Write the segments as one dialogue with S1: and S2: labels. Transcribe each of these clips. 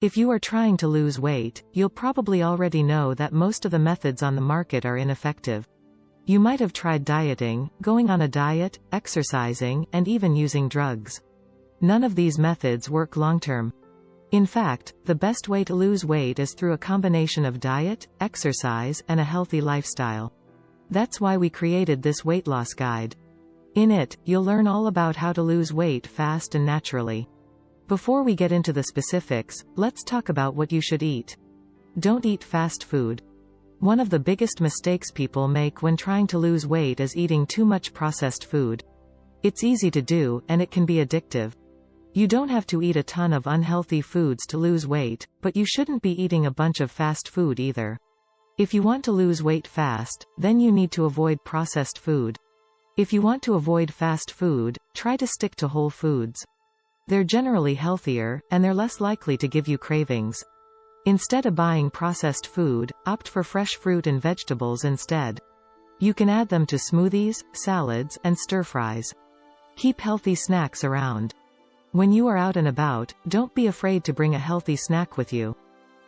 S1: If you are trying to lose weight, you'll probably already know that most of the methods on the market are ineffective. You might have tried dieting, going on a diet, exercising, and even using drugs. None of these methods work long-term. In fact, the best way to lose weight is through a combination of diet, exercise, and a healthy lifestyle. That's why we created this weight loss guide. In it, you'll learn all about how to lose weight fast and naturally. Before we get into the specifics, let's talk about what you should eat. Don't eat fast food. One of the biggest mistakes people make when trying to lose weight is eating too much processed food. It's easy to do, and it can be addictive. You don't have to eat a ton of unhealthy foods to lose weight, but you shouldn't be eating a bunch of fast food either. If you want to lose weight fast, then you need to avoid processed food. If you want to avoid fast food, try to stick to whole foods. They're generally healthier, and they're less likely to give you cravings. Instead of buying processed food, opt for fresh fruit and vegetables instead. You can add them to smoothies, salads, and stir-fries. Keep healthy snacks around. When you are out and about, don't be afraid to bring a healthy snack with you.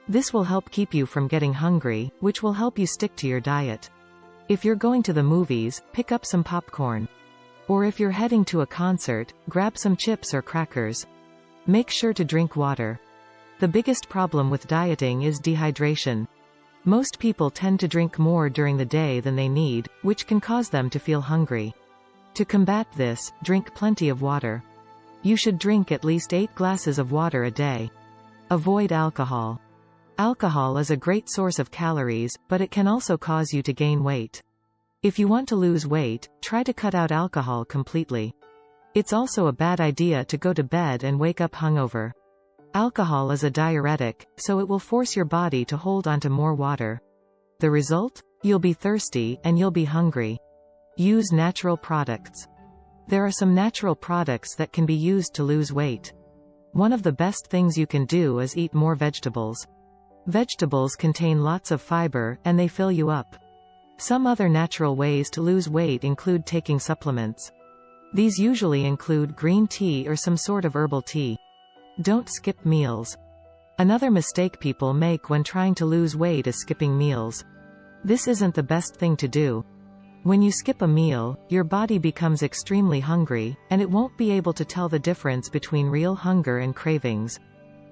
S1: This will help keep you from getting hungry, which will help you stick to your diet. If you're going to the movies, pick up some popcorn. Or if you're heading to a concert, grab some chips or crackers. Make sure to drink water. The biggest problem with dieting is dehydration. Most people tend to drink more during the day than they need, which can cause them to feel hungry. To combat this, drink plenty of water. You should drink at least 8 glasses of water a day. Avoid alcohol. Alcohol is a great source of calories, but it can also cause you to gain weight. If you want to lose weight, try to cut out alcohol completely. It's also a bad idea to go to bed and wake up hungover. Alcohol is a diuretic, so it will force your body to hold onto more water. The result? You'll be thirsty, and you'll be hungry. Use natural products. There are some natural products that can be used to lose weight. One of the best things you can do is eat more vegetables. Vegetables contain lots of fiber, and they fill you up. Some other natural ways to lose weight include taking supplements. These usually include green tea or some sort of herbal tea. Don't skip meals. Another mistake people make when trying to lose weight is skipping meals. This isn't the best thing to do. When you skip a meal, your body becomes extremely hungry, and it won't be able to tell the difference between real hunger and cravings.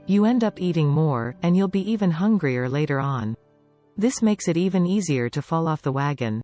S1: You end up eating more, and you'll be even hungrier later on. This makes it even easier to fall off the wagon.